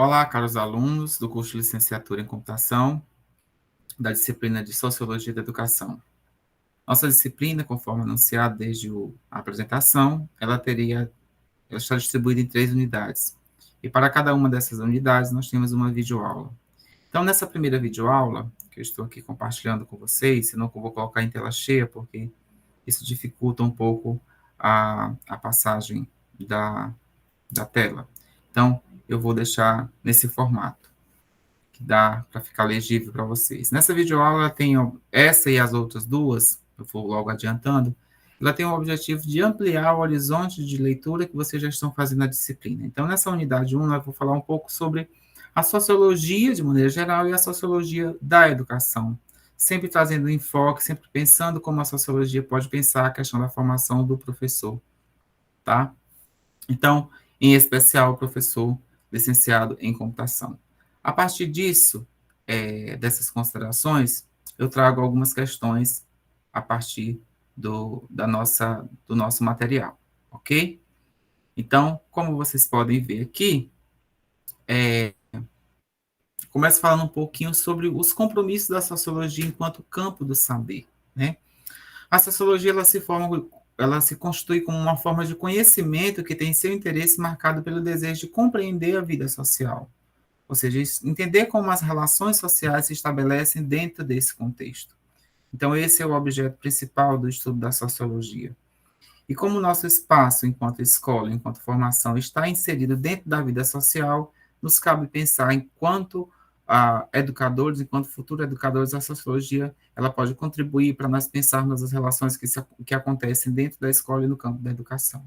Olá, caros alunos do curso de Licenciatura em Computação, da disciplina de Sociologia da Educação. Nossa disciplina, conforme anunciado desde a apresentação, ela está distribuída em 3 unidades. E para cada uma dessas unidades, nós temos uma videoaula. Então, nessa primeira videoaula, que eu estou aqui compartilhando com vocês, senão eu vou colocar em tela cheia, porque isso dificulta um pouco a passagem da tela. Então, eu vou deixar nesse formato, que dá para ficar legível para vocês. Nessa videoaula, tem essa e as outras duas, eu vou logo adiantando, ela tem o objetivo de ampliar o horizonte de leitura que vocês já estão fazendo na disciplina. Então, nessa unidade 1, eu vou falar um pouco sobre a sociologia, de maneira geral, e a sociologia da educação, sempre trazendo enfoque, sempre pensando como a sociologia pode pensar a questão da formação do professor, tá? Então, em especial, o professor licenciado em computação. A partir disso, dessas considerações, eu trago algumas questões a partir do nosso material, ok? Então, como vocês podem ver aqui, começo falando um pouquinho sobre os compromissos da sociologia enquanto campo do saber, né? A sociologia ela se constitui como uma forma de conhecimento que tem seu interesse marcado pelo desejo de compreender a vida social, ou seja, entender como as relações sociais se estabelecem dentro desse contexto. Então, esse é o objeto principal do estudo da sociologia. E como o nosso espaço, enquanto escola, enquanto formação, está inserido dentro da vida social, nos cabe pensar, enquanto educadores, enquanto futuros educadores, a sociologia ela pode contribuir para nós pensarmos as relações que acontecem dentro da escola e no campo da educação.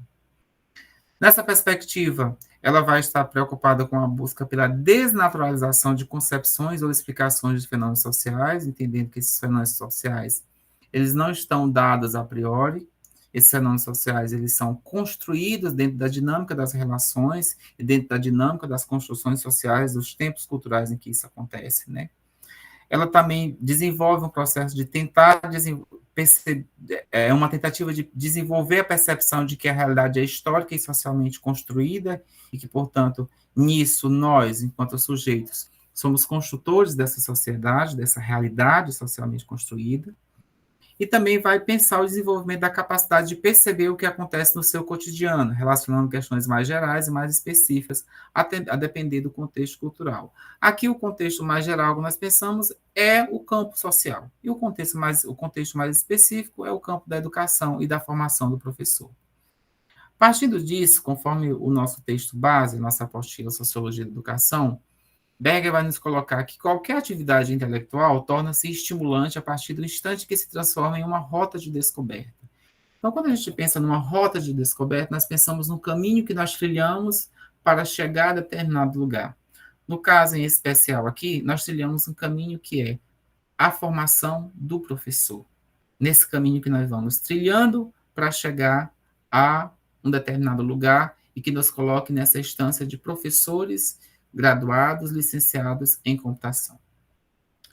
Nessa perspectiva, ela vai estar preocupada com a busca pela desnaturalização de concepções ou explicações de fenômenos sociais, entendendo que esses fenômenos sociais eles não estão dados a priori. Esses fenômenos sociais eles são construídos dentro da dinâmica das relações e dentro da dinâmica das construções sociais dos tempos culturais em que isso acontece, né? Ela também desenvolve um processo de tentar uma tentativa de desenvolver a percepção de que a realidade é histórica e socialmente construída e que, portanto, nisso nós, enquanto sujeitos, somos construtores dessa sociedade, dessa realidade socialmente construída. E também vai pensar o desenvolvimento da capacidade de perceber o que acontece no seu cotidiano, relacionando questões mais gerais e mais específicas, a depender do contexto cultural. Aqui, o contexto mais geral que nós pensamos é o campo social, e o contexto mais específico é o campo da educação e da formação do professor. Partindo disso, conforme o nosso texto base, nossa apostila Sociologia da Educação, Berger vai nos colocar que qualquer atividade intelectual torna-se estimulante a partir do instante que se transforma em uma rota de descoberta. Então, quando a gente pensa numa rota de descoberta, nós pensamos no caminho que nós trilhamos para chegar a determinado lugar. No caso em especial aqui, nós trilhamos um caminho que é a formação do professor. Nesse caminho que nós vamos trilhando para chegar a um determinado lugar e que nos coloque nessa instância de professores graduados, licenciados em computação.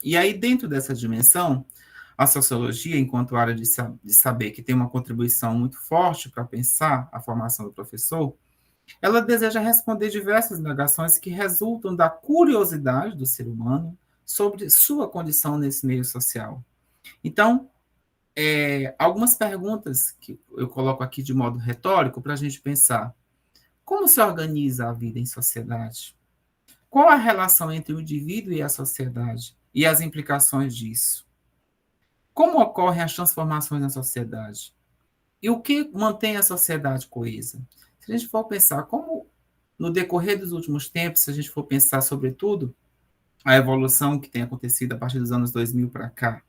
E aí, dentro dessa dimensão, a sociologia, enquanto área de saber que tem uma contribuição muito forte para pensar a formação do professor, ela deseja responder diversas indagações que resultam da curiosidade do ser humano sobre sua condição nesse meio social. Então, algumas perguntas que eu coloco aqui de modo retórico para a gente pensar. Como se organiza a vida em sociedade? Qual a relação entre o indivíduo e a sociedade e as implicações disso? Como ocorrem as transformações na sociedade? E o que mantém a sociedade coesa? Se a gente for pensar como, no decorrer dos últimos tempos, se a gente for pensar, sobretudo, a evolução que tem acontecido a partir dos anos 2000 para cá,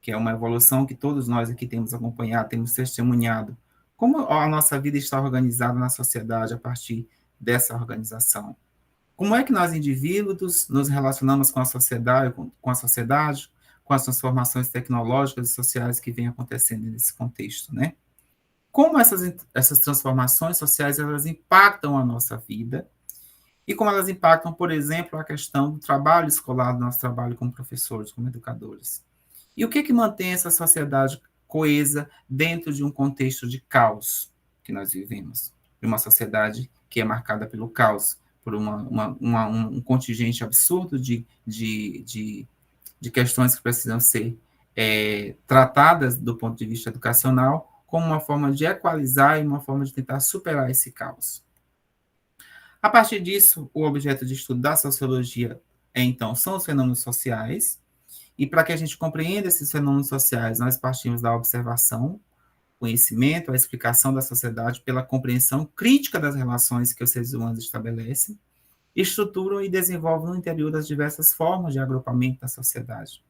que é uma evolução que todos nós aqui temos acompanhado, temos testemunhado, como a nossa vida está organizada na sociedade a partir dessa organização? Como é que nós, indivíduos, nos relacionamos com a sociedade, com as transformações tecnológicas e sociais que vêm acontecendo nesse contexto, né? Como essas transformações sociais, elas impactam a nossa vida e como elas impactam, por exemplo, a questão do trabalho escolar, do nosso trabalho como professores, como educadores. E o que mantém essa sociedade coesa dentro de um contexto de caos que nós vivemos? De uma sociedade que é marcada pelo caos, um contingente absurdo de questões que precisam ser tratadas do ponto de vista educacional, como uma forma de equalizar e uma forma de tentar superar esse caos. A partir disso, o objeto de estudo da sociologia, então, são os fenômenos sociais, e para que a gente compreenda esses fenômenos sociais, nós partimos da observação, conhecimento, a explicação da sociedade pela compreensão crítica das relações que os seres humanos estabelecem, estruturam e desenvolvem no interior das diversas formas de agrupamento da sociedade.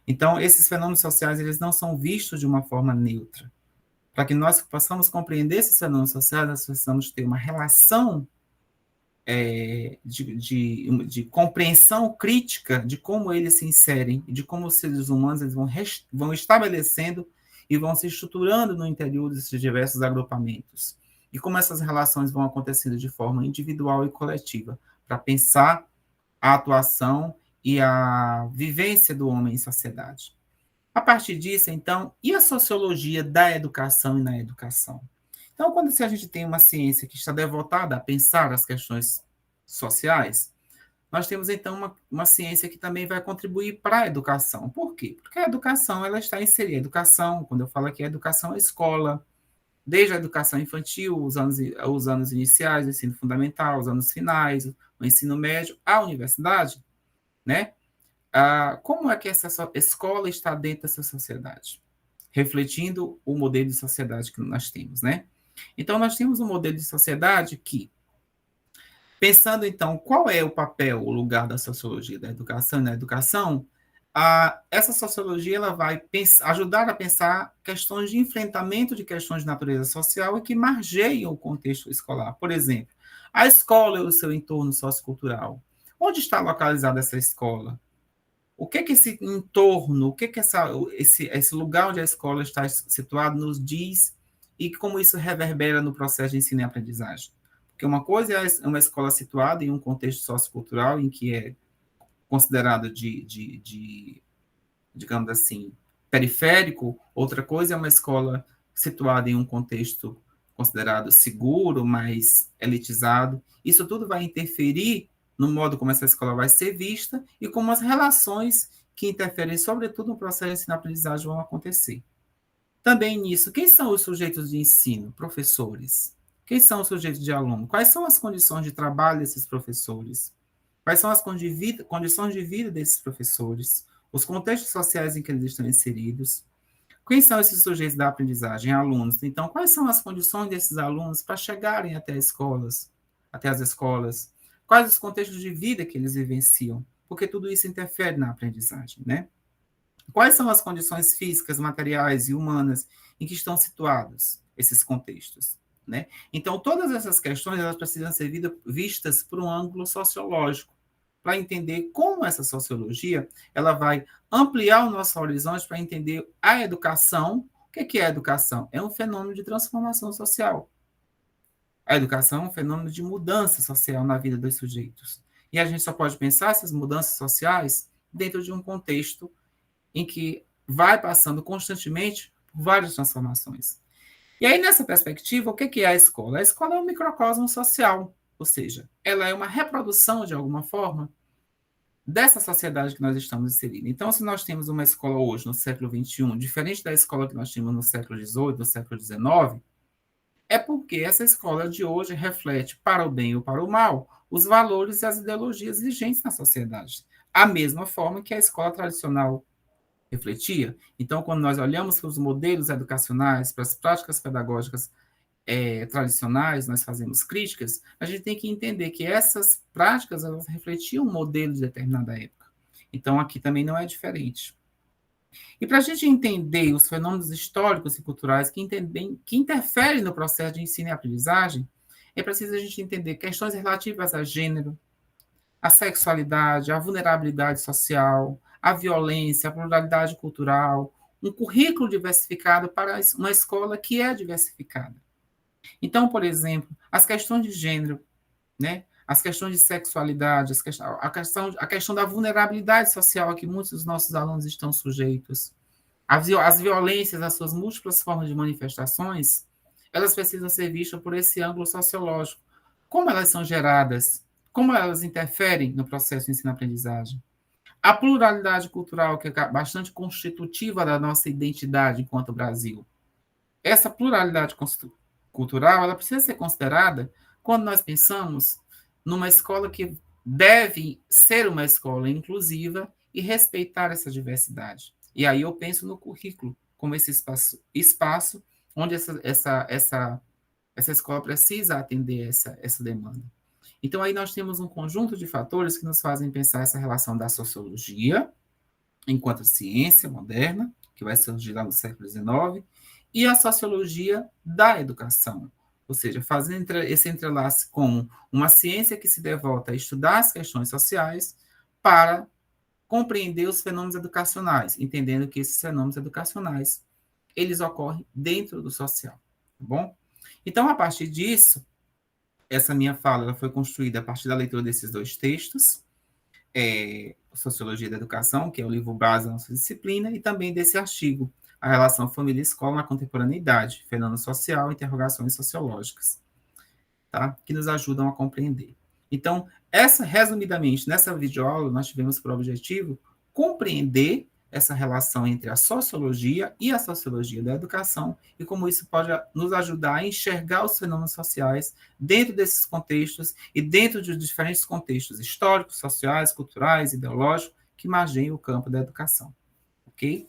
Então, esses fenômenos sociais, eles não são vistos de uma forma neutra. Para que nós possamos compreender esses fenômenos sociais, nós precisamos ter uma relação de compreensão crítica de como eles se inserem, de como os seres humanos eles vão estabelecendo e vão se estruturando no interior desses diversos agrupamentos. E como essas relações vão acontecendo de forma individual e coletiva, para pensar a atuação e a vivência do homem em sociedade. A partir disso, então, e a sociologia da educação e na educação? Então, quando a gente tem uma ciência que está devotada a pensar as questões sociais, nós temos, então, uma ciência que também vai contribuir para a educação. Por quê? Porque a educação ela está inserida. A educação, quando eu falo aqui, a educação é a escola, desde a educação infantil, os anos iniciais, o ensino fundamental, os anos finais, o ensino médio, a universidade, né? Como é que essa escola está dentro dessa sociedade? Refletindo o modelo de sociedade que nós temos, né? Então, nós temos um modelo de sociedade que, pensando, então, qual é o papel, o lugar da sociologia da educação e na educação, essa sociologia ela vai ajudar a pensar questões de enfrentamento de questões de natureza social e que margeiam o contexto escolar. Por exemplo, a escola e o seu entorno sociocultural. Onde está localizada essa escola? O que esse entorno, o que esse lugar onde a escola está situado nos diz e como isso reverbera no processo de ensino e aprendizagem? Porque uma coisa é uma escola situada em um contexto sociocultural em que é considerado digamos assim, periférico, outra coisa é uma escola situada em um contexto considerado seguro, mais elitizado. Isso tudo vai interferir no modo como essa escola vai ser vista e como as relações que interferem, sobretudo, no processo de ensino-aprendizagem vão acontecer. Também nisso, quem são os sujeitos de ensino? Professores. Quem são os sujeitos de aluno? Quais são as condições de trabalho desses professores? Quais são as condições de vida desses professores? Os contextos sociais em que eles estão inseridos? Quem são esses sujeitos da aprendizagem? Alunos. Então, quais são as condições desses alunos para chegarem até as escolas? Quais os contextos de vida que eles vivenciam? Porque tudo isso interfere na aprendizagem, né? Quais são as condições físicas, materiais e humanas em que estão situados esses contextos, né? Então, todas essas questões elas precisam ser vistas por um ângulo sociológico, para entender como essa sociologia ela vai ampliar o nosso horizonte para entender a educação. O que é a educação? É um fenômeno de transformação social. A educação é um fenômeno de mudança social na vida dos sujeitos. E a gente só pode pensar essas mudanças sociais dentro de um contexto em que vai passando constantemente por várias transformações. E aí, nessa perspectiva, o que é a escola? A escola é um microcosmo social, ou seja, ela é uma reprodução, de alguma forma, dessa sociedade que nós estamos inseridos. Então, se nós temos uma escola hoje, no século XXI, diferente da escola que nós tínhamos no século XVIII, no século XIX, é porque essa escola de hoje reflete, para o bem ou para o mal, os valores e as ideologias vigentes na sociedade. A mesma forma que a escola tradicional refletia. Então, quando nós olhamos para os modelos educacionais, para as práticas pedagógicas tradicionais, nós fazemos críticas, a gente tem que entender que essas práticas elas refletiam um modelo de determinada época. Então, aqui também não é diferente. E para a gente entender os fenômenos históricos e culturais que interferem no processo de ensino e aprendizagem, é preciso a gente entender questões relativas a gênero, a sexualidade, a vulnerabilidade social, a violência, a pluralidade cultural, um currículo diversificado para uma escola que é diversificada. Então, por exemplo, as questões de gênero, né? As questões de sexualidade, a questão da vulnerabilidade social a que muitos dos nossos alunos estão sujeitos, as violências, as suas múltiplas formas de manifestações, elas precisam ser vistas por esse ângulo sociológico. Como elas são geradas? como elas interferem no processo de ensino-aprendizagem. A pluralidade cultural, que é bastante constitutiva da nossa identidade enquanto Brasil. Essa pluralidade cultural, ela precisa ser considerada quando nós pensamos numa escola que deve ser uma escola inclusiva e respeitar essa diversidade. E aí eu penso no currículo como esse espaço onde essa escola precisa atender essa demanda. Então, aí nós temos um conjunto de fatores que nos fazem pensar essa relação da sociologia, enquanto ciência moderna, que vai surgir lá no século XIX, e a sociologia da educação, ou seja, fazendo esse entrelace com uma ciência que se devota a estudar as questões sociais para compreender os fenômenos educacionais, entendendo que esses fenômenos educacionais, eles ocorrem dentro do social, tá bom? Então, a partir disso, essa minha fala ela foi construída a partir da leitura desses dois textos, Sociologia da Educação, que é o livro base da nossa disciplina, e também desse artigo, A Relação Família-Escola na Contemporaneidade, Fenômeno Social e Interrogações Sociológicas, tá? Que nos ajudam a compreender. Então, resumidamente, nessa videoaula, nós tivemos por objetivo compreender essa relação entre a sociologia e a sociologia da educação e como isso pode nos ajudar a enxergar os fenômenos sociais dentro desses contextos e dentro de diferentes contextos históricos, sociais, culturais, ideológicos que margeiam o campo da educação. Ok?